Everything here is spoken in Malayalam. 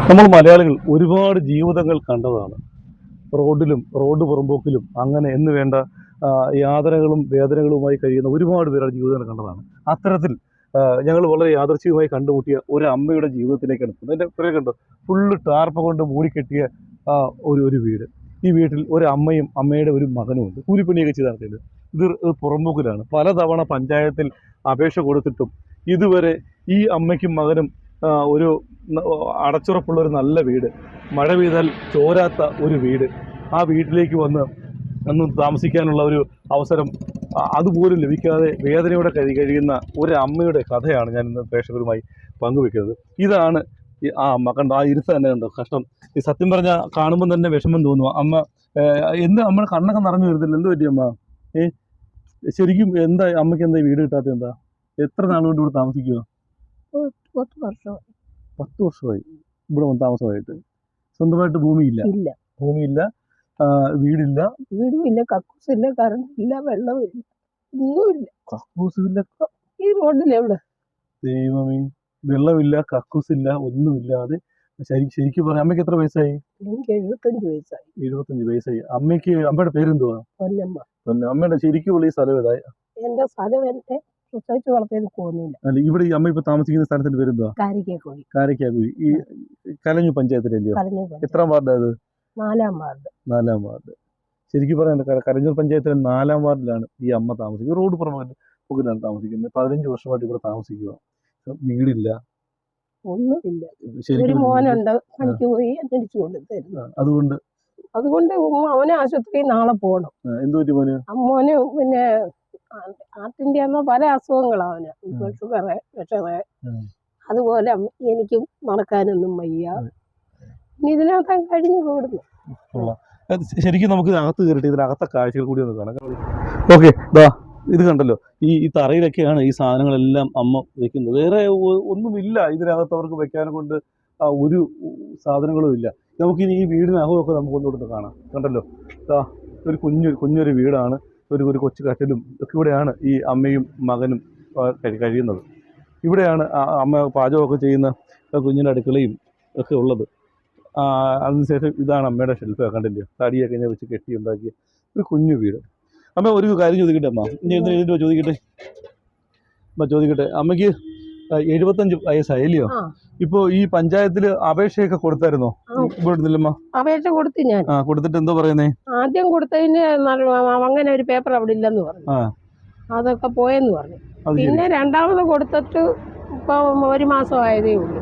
നമ്മൾ മലയാളികൾ ഒരുപാട് ജീവിതങ്ങൾ കണ്ടതാണ്. റോഡ് പുറമ്പോക്കിലും അങ്ങനെ എന്ന് വേണ്ട യാതനകളും വേദനകളുമായി കഴിയുന്ന ഒരുപാട് പേരുടെ ജീവിതങ്ങൾ കണ്ടതാണ്. അത്തരത്തിൽ ഞങ്ങൾ വളരെ യാദൃച്ഛികമായി കണ്ടുമുട്ടിയ ഒരു അമ്മയുടെ ജീവിതത്തിലേക്കാണ് പോകുന്നത്. അതിൻ്റെ പുറകെ കണ്ടോ, ഫുള്ള് ടാർപ്പ കൊണ്ട് മൂടിക്കെട്ടിയ ഒരു വീട്. ഈ വീട്ടിൽ ഒരു അമ്മയും അമ്മയുടെ ഒരു മകനുമുണ്ട്. കൂലിപ്പണിയൊക്കെ ചെയ്ത് നടത്തിയത്. ഇത് പുറമ്പോക്കിലാണ്. പലതവണ പഞ്ചായത്തിൽ അപേക്ഷ കൊടുത്തിട്ടും ഇതുവരെ ഈ അമ്മയ്ക്കും മകനും ഒരു അടച്ചുറപ്പുള്ള ഒരു നല്ല വീട്, മഴ പെയ്താൽ ചോരാത്ത ഒരു വീട്, ആ വീട്ടിലേക്ക് വന്ന് താമസിക്കാനുള്ള ഒരു അവസരം അതുപോലും ലഭിക്കാതെ വേദനയോടെ കഴിയുന്ന ഒരു അമ്മയുടെ കഥയാണ് ഞാൻ ഇന്ന് പ്രേക്ഷകരുമായി പങ്കുവെക്കുന്നത്. ഇതാണ് ആ അമ്മ. കണ്ടോ, ആ ഇരുത്ത തന്നെ കണ്ടോ, കഷ്ടം. ഈ സത്യം പറഞ്ഞാൽ കാണുമ്പോൾ തന്നെ വിഷമം തോന്നുക. അമ്മ എന്ത് നമ്മുടെ കണ്ണൊക്കെ നിറഞ്ഞു വരുന്നില്ല. എന്ത് പറ്റി അമ്മ? ശരിക്കും എന്താ അമ്മയ്ക്ക് എന്താ വീട് കിട്ടാത്ത? എന്താ എത്ര നാളുകൊണ്ട് ഇവിടെ താമസിക്കുക? 10 വർഷമായി ഇവിടെ വന്ന് താമസമായിട്ട്. സ്വന്തമായിട്ട് ഭൂമിയില്ല? ഭൂമിയില്ല, വീടില്ല, വീടുമില്ല, കക്കൂസില്ല, കറണ്ടില്ല, വെള്ളമില്ല, ഒന്നുമില്ല. കക്കൂസില്ല. ഈ റോഡിലെവിടെ? ദൈവമേ, വെള്ളമില്ല, കക്കൂസില്ല, ഒന്നുമില്ലാതെ ശരിക്കും പറഞ്ഞ അമ്മയ്ക്ക് എത്ര വയസ്സായി? എനിക്ക് 75 വയസ്സായി. 75 വയസ്സായി. അമ്മയുടെ പേരെന്തുവാ? പൊന്നമ്മ. അമ്മയുടെ ശരിക്കുള്ള ഈ സ്ഥലം ഏതാ? എന്റെ സ്ഥലം എന്റെ പ്രസവിച്ച് വളർത്തിയത് പോകുന്നില്ല. അല്ല, ഇവിടെ ഈ അമ്മ ഇപ്പൊ താമസിക്കുന്ന സ്ഥലത്തിന്റെ പേരെന്തുവാ? കാരിക്കാക്കുഴി. കാരിക്കാക്കുഴി. ഈ കലഞ്ഞു പഞ്ചായത്തിലല്ലയോ? എത്രാം വാർഡ് അത്? 4ാം വാർഡ്. 4ാം വാർഡ്. ശരിക്കും പറയാൻ കരഞ്ഞൂർ പഞ്ചായത്തിലെ 4ാം വാർഡിലാണ് ഈ അമ്മ താമസിക്കുന്നത്. റോഡ് പുറകിലാണ് താമസിക്കുന്നത്. 15 വർഷമായിട്ട് ഇവിടെ താമസിക്കുക. വീടില്ല, ഒന്നുമില്ല. ഒരു മോനുണ്ട്, പണിക്ക് പോയി അന്വേഷിച്ചു കൊണ്ടുതരുന്നു. അതുകൊണ്ട് അവനെ ആശുപത്രിയിൽ നാളെ പോകണം. എന്ത് പറ്റി മോന്? മോന് പിന്നെ ആർട്ടിന്റെ പല അസുഖങ്ങളാണ് അവന്, ഷുഗറ്, പ്രഷറ്. അതുപോലെ എനിക്കും നടക്കാനൊന്നും വയ്യ. ഇതിനകത്ത് കഴിഞ്ഞു കൂടുന്നു. ശരിക്കും നമുക്ക് അകത്ത് കയറിയിട്ട് ഇതിനകത്തെ കാഴ്ചകൾ കൂടി ഒന്ന് കാണാം. ഓക്കെ, ഇത് കണ്ടല്ലോ, ഈ തറയിലൊക്കെയാണ് ഈ സാധനങ്ങളെല്ലാം അമ്മ വെക്കുന്നത്. വേറെ ഒന്നുമില്ല ഇതിനകത്ത് അവർക്ക് വെക്കാനെ കൊണ്ട്. ഒരു സാധനങ്ങളും ഇല്ല. നമുക്കിനി ഈ വീടിനകമൊക്കെ നമുക്ക് ഒന്നുകൂടെ കാണാം. കണ്ടല്ലോ, ഒരു കുഞ്ഞൊരു വീടാണ്. ഒരു കൊച്ചു കട്ടിലും ഒക്കെ ഇവിടെയാണ് ഈ അമ്മയും മകനും കഴിയുന്നത്. ഇവിടെയാണ് അമ്മ പാചകമൊക്കെ ചെയ്യുന്ന കുഞ്ഞിൻ്റെ അടുക്കളയും ഒക്കെ ഉള്ളത്. അതിനുശേഷം ഇതാണ് അമ്മയുടെ ഷെൽഫ്. കണ്ടില്ലയോ, തടിയൊക്കെ ഞാൻ വെച്ച് കെട്ടി ഉണ്ടാക്കിയ ഒരു കുഞ്ഞു വീട്. അമ്മ ഒരു കാര്യം ചോദിക്കട്ടെ അമ്മ? ചോദിക്കട്ടെ അമ്മയ്ക്ക് 75 വയസ്സായില്ലയോ? ഇപ്പൊ ഈ പഞ്ചായത്തില് അപേക്ഷയൊക്കെ കൊടുത്തായിരുന്നോ? കൊടുത്തില്ലമ്മ? അപേക്ഷ കൊടുത്തു ഞാൻ. കൊടുത്തിട്ട് എന്തോ പറയുന്നേ? ആദ്യം കൊടുത്തതിന് അങ്ങനെ ഒരു പേപ്പർ അവിടെ ഇല്ലെന്ന് പറഞ്ഞു. അതൊക്കെ പോയെന്ന് പറഞ്ഞു. പിന്നെ രണ്ടാമത് കൊടുത്തിട്ട് ഇപ്പൊ 1 മാസം ആയതേ ഉള്ളൂ.